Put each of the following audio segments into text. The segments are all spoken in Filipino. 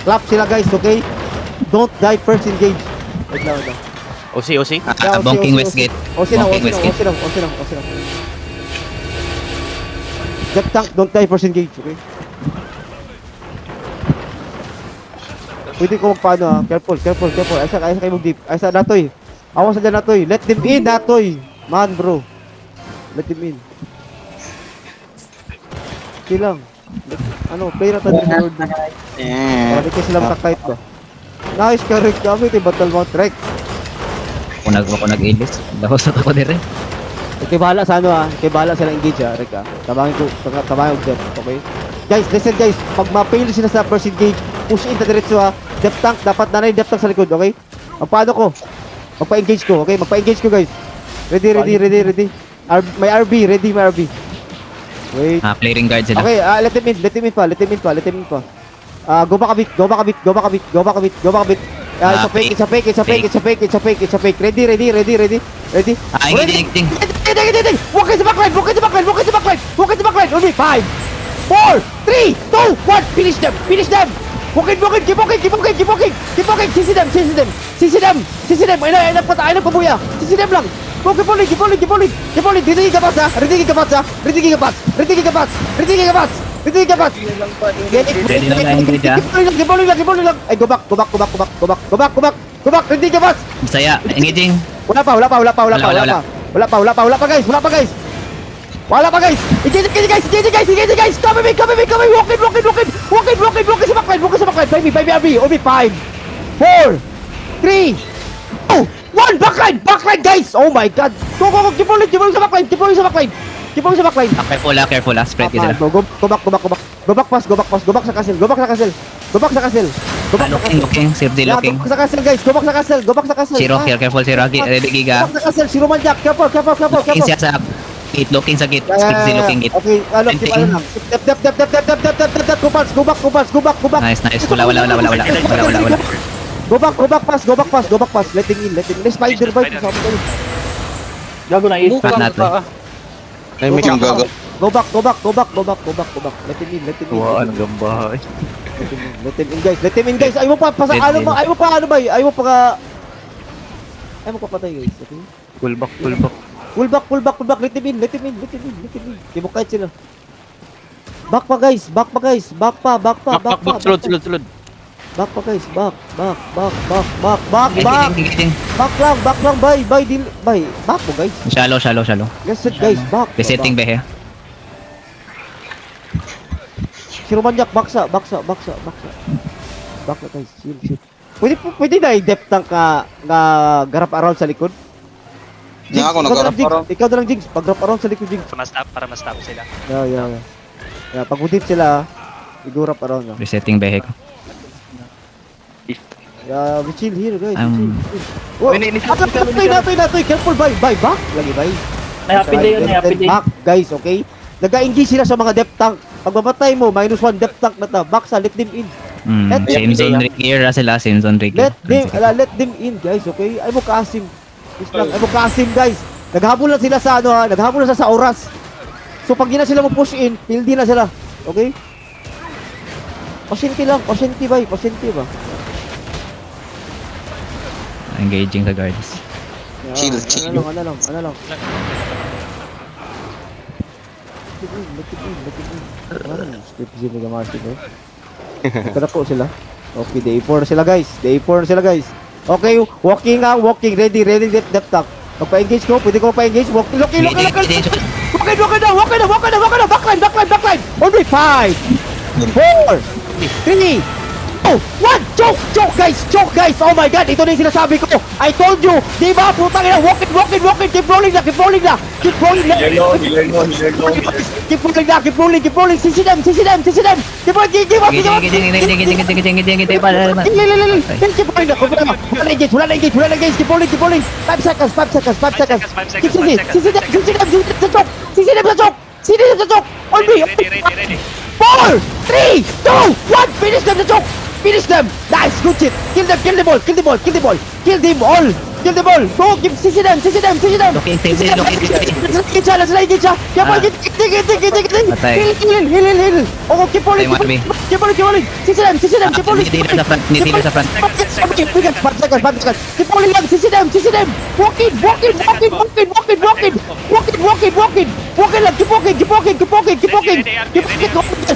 Clap sila guys, okay? Don't die first engage. Wait lang. OC. Bonking Westgate. Osi lang. Dep tank, don't die first engage, okay? Pwede ko magpaano ha. Careful. Aysa kayo mag-deep. Aysa, Natoy. Awas na dyan, Natoy. Let them in, Natoy. Man, bro. Let them in. Okay lang. Play na tayo sa Lord. Para di kayo sila mataklight ba? Nice, correct. Gamit yung battle mount, Rek. Kung nag-ilis, dahos na ako dire. Okay, bahala sa okay, bahala sila engage ha, Rek ha. Tabangin ko dyan, okay? Guys, listen guys. Pag ma-fail sila sa first engage, push in ta diretso ha. Depth tank, dapat nanay depth tank sa likod, okay? Paano ko? Magpa-engage ko, okay? Magpa-engage ko guys. Ready. May RB, ready may RB. Wait. Clearing guard sila. Okay, let him in pa. Go back a bit. It's a fake. Ready. Engaging. Walk in the backline. Only 5, 4, 3, 2, 1. Finish them. Walk in. Keep walking. Sisi them. Ay na pabuya. Sisi them lang. Go, keep rolling. Ready ka pass. Ready ka pass. Ready na engage ha. Keep rolling lang. Ay, go back. Ready ka pass. Saya. Engaging. Wala pa guys. Wala pa guys. Engage guys. Come in. Walk in sa backline. By me, RB. Only 5, 4, 3, 2, 1. Backline guys. Oh my god. Go. Keep rolling sa backline. Careful ha. Spread ka sila. Go back pass. Go back sa castle. Looking. Save the looking. Go back sa castle guys. Go back sa castle. Zero, careful. Ready giga. Go back sa castle. Zero man jack. Careful. Looking siya sa gate. Looking sa gate. Skip the looking gate. Okay, keep lang. Dep. Go back. Nice. Wala. Go back pass. Let him in. Let's spider bite. Gago na is. Pat natin. Nahimik yung gago. Go back. Let him in. Tuwaan ang gamba. Let him in guys. Ayaw mo pa patay guys. Okay? Pull back. Pull back. Let him in. Di mo kahit sila. Back pa guys. Back pa. Sulod. Back pa guys. Back. Engaging. Back lang. Bye. Back po guys. Shallow. Yes guys. Back. Resetting behe. Si Romanyak, baksa. Back na guys. Chill. Pwede na i-depth tank ka garap around sa likod. Nga ako nag-garap around. Ikaw na lang, Jigs. Pag-drop around sa likod, Jigs. Para ma-stop sila. Yeah, pag udip sila, i-go-rap around. Resetting behe ko. Yeah, we chill here, guys. Natoy. Careful, bye. Back. Lagi, bye. Happy day. Back, guys, okay? Nag-engage sila sa mga depth tank. Pag mamatay mo, -1 depth tank na ta. Back sa, let them in. Same zone Rigier sila. Same zone Rigier. Let them in, guys, okay? Ay mo kaasim. Guys. Naghabol na sila sa naghabol na sa oras. So pag gina sila mo push in, pildi na sila. Okay? Pasyente ba? Engaging the guards. Chill. Ano lang. Let it in. Skip zero ga master, bro. Tara po sila. Okay, day 4 sila guys. Okay, walking. Ready, depth tank. Magpa-engage ko, pwede ko magpa-engage. Walking. Walk in. Backline. Only 5, 4, 3, 2, 1. Choke guys. Oh my god, ito na yung sinasabi ko. I told you, di ba? Putang ina, walk in. Keep rolling na. Keep rolling. Keep rolling. Sisi them. Keep rolling. Wala na engage. Keep rolling. 5 seconds. Sisi them sa choke. Only. Ready. 4, 3, 2, 1. Finish them. Nice, good shit. Kill them all. Kill the ball. Go, give CC them. Looking safety, looking safety. Let's like it, Keep on, get. Patay. Heal. Oh, keep on. Patay, Marvin. Keep on. CC them. Keep on. Need healer sa front, need healer sa front. Keep on lang, CC them. Walk in. Walk in lang, keep walking.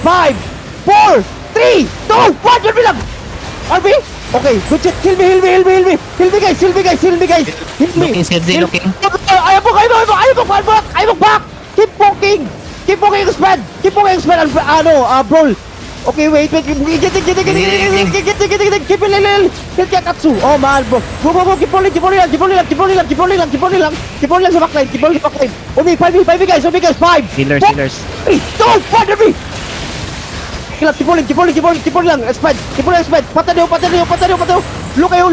5, 4, 3, 2, 1, yun lang. RB? Okay, good shit. Heal me, guys. Heal me. Looking safety, looking. Ayaw mo back. Keep walking, expand. Brawl. Okay, wait. Get. Keep it, Kakatsu. Oh, man, bro. Go. Keep on lang sa backline. Omi, 5 guys. 5, Healers, 4, healers. 3, 2, 1, RB. Keep on lang. Expand. Patayo. Low kayo.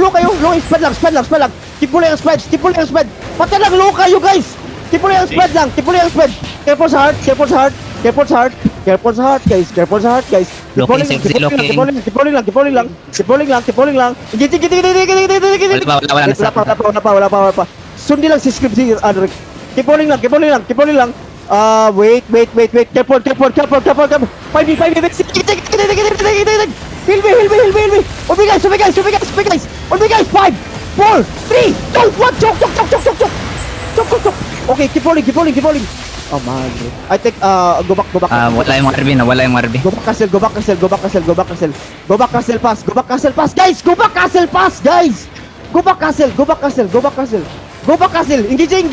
Expand lang. Keep on lang, expand. Patay lang, low kayo, guys. Keep on lang, expand. Careful sa heart, guys. Looking, safety, looking. Keep rolling lang. Git. Wala pa. Sundi lang si script si Andrick. Keep rolling lang. Wait. Careful. 5 Heal me. Obi guys. 5, 4, 3, 2, 1. Chok. Okay, keep rolling. Oh man, bro. I think go back. Wala yung Marvin, wala yung Marvin. Go back castle. Go back castle pass, guys. Go back castle. Engaging.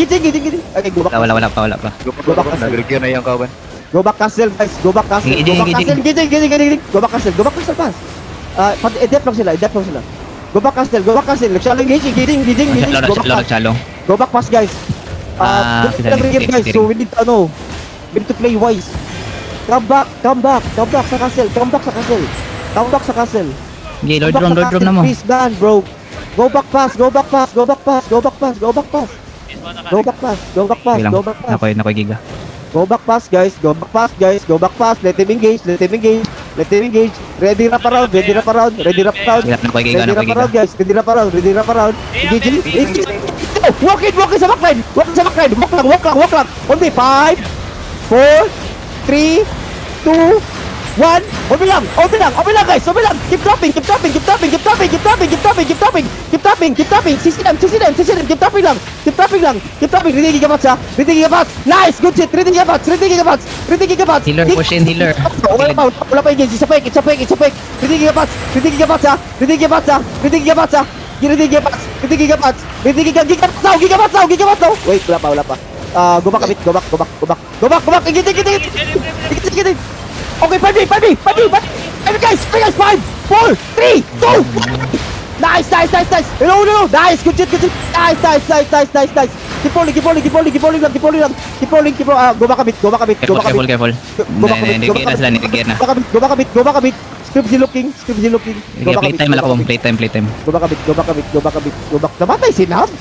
Okay, go back. Wala pa. Go back castle. Nag-review na yung kawan. Go back castle, guys. Go back castle. Engaging. Go back castle pass. Adapt lang sila. Go back castle. Shallow engaging. Shallow. Go back pass, guys. Steering. Guys. So we need to play wise. Come back sa castle. Okay, Lord Drum na mo. Please, man, bro. Go back pass. Okay lang, nakoy giga. Go back pass, guys. Let him engage. Ready wrap around. Nakoy giga. Guys. Ready wrap around. Engage. Walk in sa backline. Walk lang. Only 5, 4, 3, 2, 1. Obi lang, guys. Keep dropping. Keep tapping. CC them. Keep tapping lang. Ready gigabats. Nice, good shit. Ready gigabats. Healer, push in, healer. Wala pa engage. It's a fake. Ready gigabats. Wait, wala pa. Go back a bit. Go back. Engage. Okay, 5 guys. 5, 4, 3, 2, 1. Nice. No. Nice. Good shit. Nice. Keep rolling lang. Go back a bit. Careful. Nagigir na. Go back a bit. Script looking. Playtime, playtime. Go back a bit. Namatay si Nabs.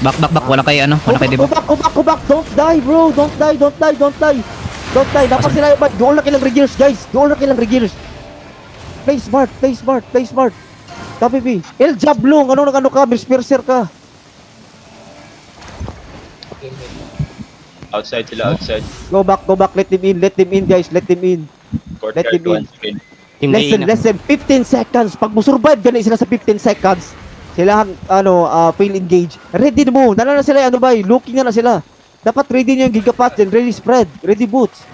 Back. Wala kay Go diba? back. Don't die, bro. Don't die. Dapat sila yung doon lang kilang regulars, guys. Play smart. Copy B. El Jablong. Ano ka? Disperser ka. Outside sila, outside. Go back. Let him in, guys. Courtyard Let him in. once again. Less than 15 seconds. Pag mo survive ganun sila sa 15 seconds, sila fail engage. Ready na mo. Nala na sila, looking na sila. Dapat ready nyo yung gigapass din. Ready spread. Ready boots.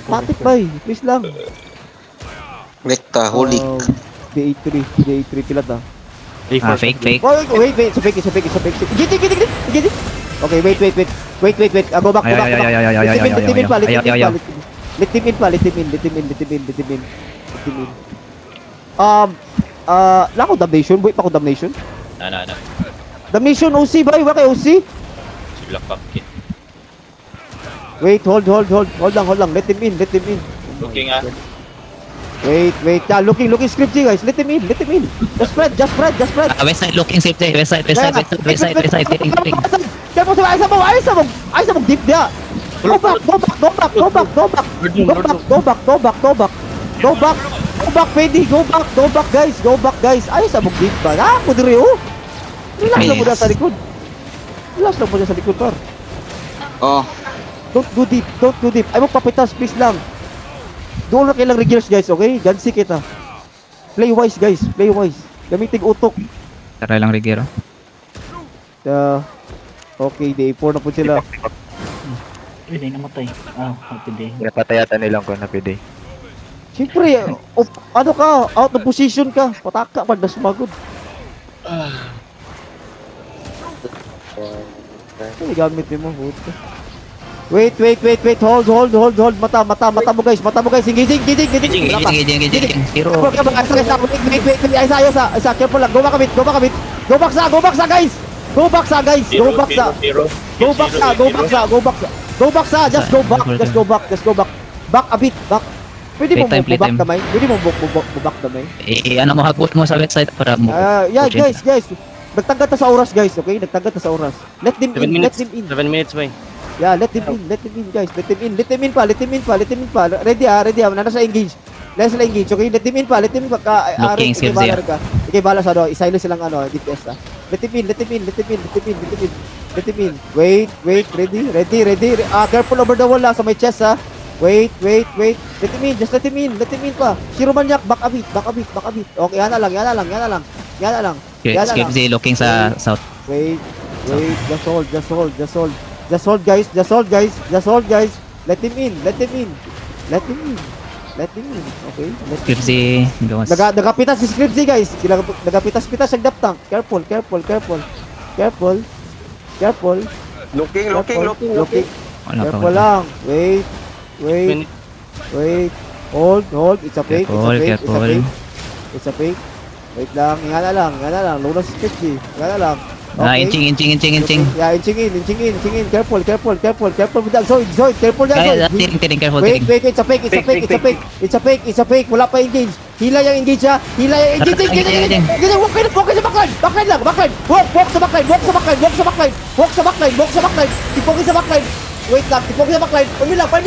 Patik bay. Please lang. Lekta, holy. Day3 pilat ah. Fake. Wait. It's a fake. Get it. Okay, wait. Go back. Let him in. Lako damnation. Wait pa ko damnation. Na. Damnation OC ba? Iwa kay OC? Si Black Pumpkin. Wait, hold lang. Let him in. Looking Wait. Yeah, looking script guys. Let him in. Just spread. West side, looking safety. West side. Taking. Careful sa ayos mo deep dia. Go back, pwede. Go back, guys. Ayos mo deep ba? Ako dire oh. Relax lang muna sa likod. Relax lang muna sa likod, par. Oh. Don't go deep, don't go deep. Ay mo papitas, please lang. Doon na kailang regulars, guys, okay? Gansi kita. Play wise, guys. Play wise. Gamitin utok. Tara lang Rigero. Okay, day 4 na po sila. Pwede namatay. Pwede. Pinapatayatan nilang ko na pwede. Siyempre, ano ka, out of position ka. Pataka pag nasumagod. Ano gamit mo, puto? Wait. Hold. Mata mo, guys. Engaging. Wala pa. Engaging. Zero. Wait. Isa. Careful lang. Go back sa, guys. Go back sa. Just go back. Back a bit. Pwede mo Play time. kamay. Back kamay. Ano mo, hagot mo sa website para mo. Yeah, guys. Nagtanggat na sa oras, guys. Okay? Nagtanggat na sa oras. Let them in. 7 minutes ba? Yeah, let them in, guys. Let them in pa. Ready, nasa engage. Okay? Let them in pa. Looking, skills here. Okay, bala sa isilo silang DPS Let them in. Wait. Ready. Careful over the wall sa my chest Wait. Let them in pa. Shiro Manyak, back a bit. Okay, yan na lang. Skip Z looking sa south. Wait. Just hold, guys. Let him in. Okay. Skip Z gawas. Nagapitas si Scripsy, guys. Nagapitas-pitas siya daptang. Careful. Looking. Wala pa. Careful lang. Wait. Hold. It's a fake. It's a fake. Wait lang. Yan na lang. Lunas si Scripsy. Yan na lang. Inching. Yeah, inching in. Careful with that. Zoid. Careful dyan, Kaya Zoid. tiring, careful, Wait, tiring. it's a fake. Wala pa engage. Hila yung engage. Engage. Walk sa backline lang. Walk sa backline. Tipokin sa backline. Wait lang, tipokin sa backline. Umi lang, 5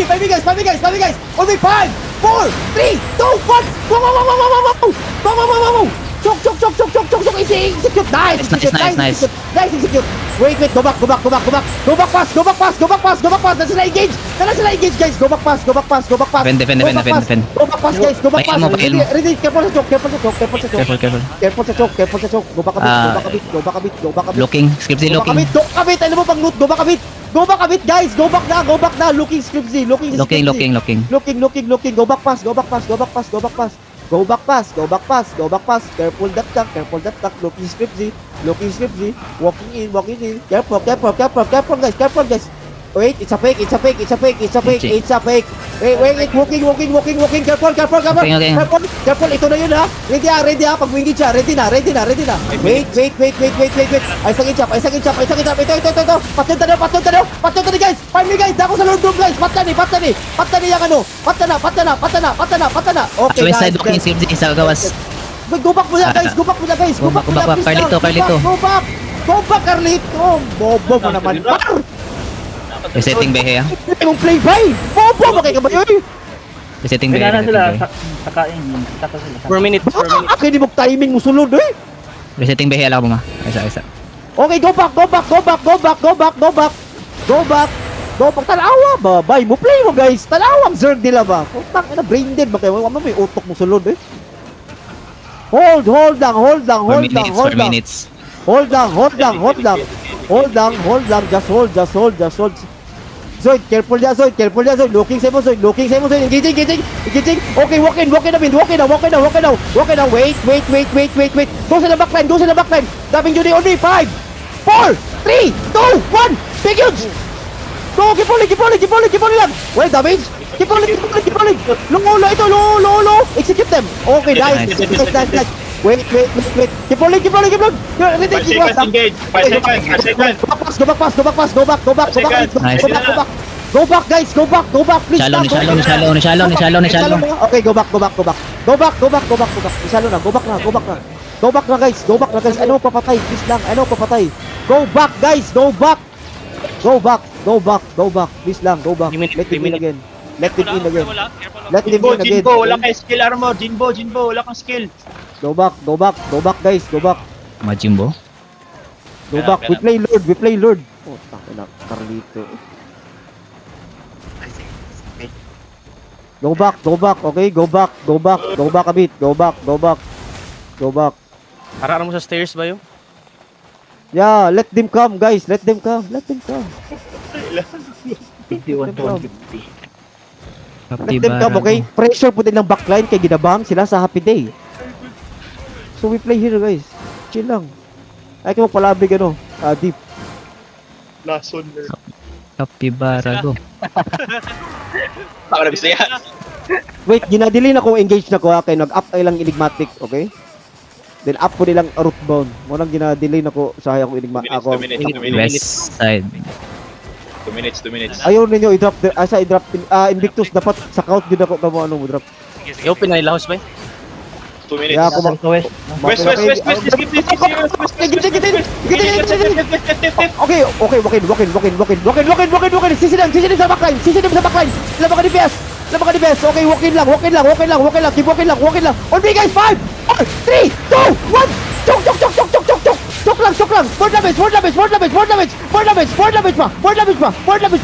guys. Umi, 5, 4, 3, 2, 1. Wow. Chok. Execute. Nice. Execute. Wait. Go back. Go back pass. Nasa sila engage, guys. Go back pass. Defend. Go back pass, guys. Pail mo. Ready. Careful sa choke. Careful. Go back a bit. Looking. Skip Z Go back a looking. bit. Ano mo pang loot? Go back a bit, guys. Go back na. Looking Script Z. Looking. Go back pass. Go back pass. Careful that tank. Looking Script Z. Walking in. Careful, guys. Wait, it's a fake. Wait. Walking. Careful. Okay. Careful. Ito na yun, ha. Ready, ha. Pag wingit siya. Ready na. Wait. Ay, isang inchap. Ito. Patyon tayo, guys. Find me, guys. Dako sa Lord Doom, guys. Patani yung ano. Patana. Okay, West guys. side looking skip Z sa gawas. Go back muna, guys. Go back, please lang. Carlito. Go back, Carlito. Bobo mo naman. Par! Resetting behe ah. Yung play by. Bobo, makikita ba yun? Resetting behe. Kailangan sila. Resetting Sakain. Saka sila. 4 minutes. Kaya di mo timing mo sulod, eh. behe lang mo ma. Isa. Okay, go back. Talawa ba? Bay mo, play mo, guys. Talawang Zerg nila ba? Putang ina, brain dead ba kayo? Wala may utok mo sulod, eh. Hold lang. 4 minutes. Hold lang. Just hold. Zoid, careful dyan, Zoid. Looking sa mo, Zoid. Engaging. Okay, walk in now. Wait. Go sa the backline. Dabing Judy only. 5, 4, 3, 2, 1. Big huge. Go, keep pulling lang. Well, damage. Keep pulling. Low. Execute them. Okay, nice. Wait. Keep pulling. Engage. 5 seconds. Go back. Nice. Go back, guys. Go back. Please. Ni shallow. Okay, go back. Isalo na. Go back na, guys. Ano papatay? Please lang. Go back, guys. Go back. Please lang. Go back. Let him in again. Jinbo, wala kang skill armor. Jinbo, wala kang skill. Go back, guys. Go back. Majimbo. Go back. We play Lord. We play Lord. Oh, takina. Carlito. Go back. Go back. Okay? Go back. Go back. Go back a bit. Go back. Go back. Go back. Haraan mo sa stairs ba yun? Yeah, let them come, guys. Let them come. Let them come. 51 to 150. Let them come, okay? Pressure po din ng backline kay ginabang sila sa Happy Day. So we play here, guys. Chill lang. Ay kayo magpalabig, ano, deep. Lason. Kapibara go. Baka na bisaya. Wait, ginadelay na kung engage na ko, ha? Kaya nag-up ay lang enigmatic, okay? Then up po nilang rootbound. Munang ginadelay na ko sa hayang enigmatic. Ako. 2 minutes. West side. 2 minutes. Ayaw ninyo i-drop, i-drop, Invictus, dapat sa count yun ako kamo ano mo drop. Yo, pinahilahos ba yun? 2 minutes. Yeah, ako Sa west. West. Skip this. Okay, walk in. Sisidim sa backline. Labang ka DPS. Okay, walk in lang. Keep walking lang. On me, guys. 5, 4, 3, 2, 1. Chok lang. More damage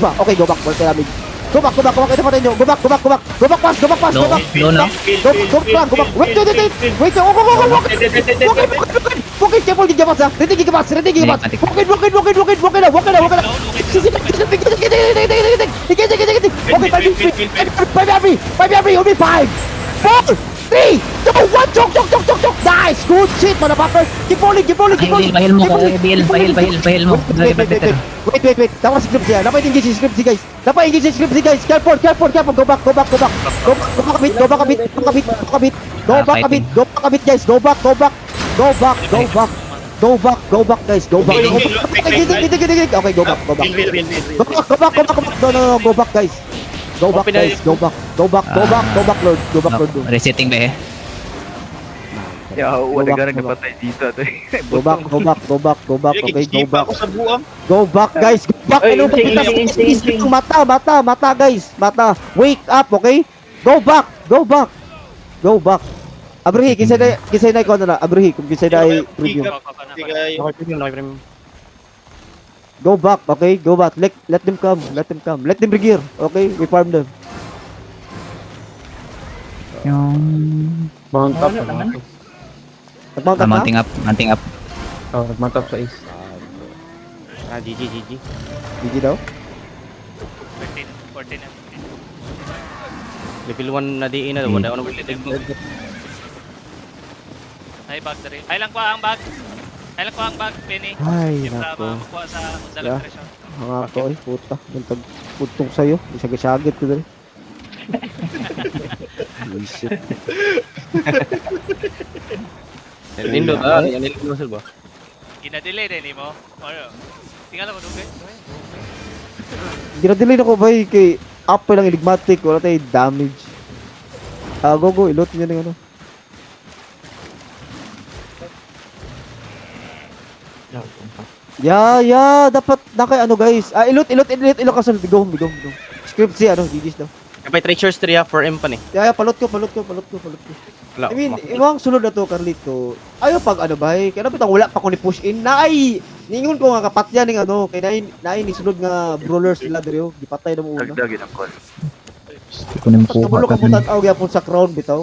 pa. Okay, go back. More damage. Go back. Ito patayin nyo. Go back, pass. Go back. Low na. Go back. Wait. Walk in, careful, gigapas ha. Ready gigapas. Walk in. Sisi. Okay, 5 every. Only 5, 4, 3, 2, 1. Chok. Nice. Good shit, motherfucker. Keep rolling. Bahil mo ko. Bahil mo. Wait. Dapat script siya. Dapat engage si script si guys. Careful. Go back a bit. Guys. Go back, guys. Go back. Okay, go back. No. Go back, guys. Go back, Lord. Resetting ba eh? Yo, wala ka rin napatay dito. Go back. Okay, go back. Ako sa buang. Go back, guys. Go back. Ay, Ano ba insane. mata, guys. Mata. Wake up, okay? Go back. Abrihi, kisay na ikaw na. Abrihi, kung kisay na ay preview. Go back, okay? Go back. Let them come. Let them bring here. Okay? We farm them. Yung... Mount up. Nag-mount up na? Mounting up. Oh, nag-mount up sa ace. GG. GG daw? 14 na. Level 1 na diin na. Wala ko na ulit. Ay, bag na rin. Ay lang ko ang bag, Penny. Ay, Yung nako. makuha sa Yeah. Treasure. Mga ako eh, puta. Buntag puntong sa'yo. Isagit ko dali. Shit. Nindot ah. Yan nindot sir ba? Gina-delay din mo. Ano? Tingnan mo dugay. Ginadelay na ko ba kay up pa lang enigmatic. Wala tayo damage. Go. Ilot niya ng ano. Yeah. Dapat naka ano guys. Ilot kasunod. Go. Script si ano, GG's daw. Kapay treasures 3 for M pa ni. Yeah, palot ko. Wala. I mean, iwang sunod na to, Carlito. Ayaw pag ano ba kaya dapat wala pa ko ni push in. Ningon ko nga kapatya ning ano, kay nain ni sunod nga brawlers nila diri gipatay na mo una. Dagdag ang call. Hindi ko na makuha Kabulo ka kasi. putat aw gyapon sa crown bitaw.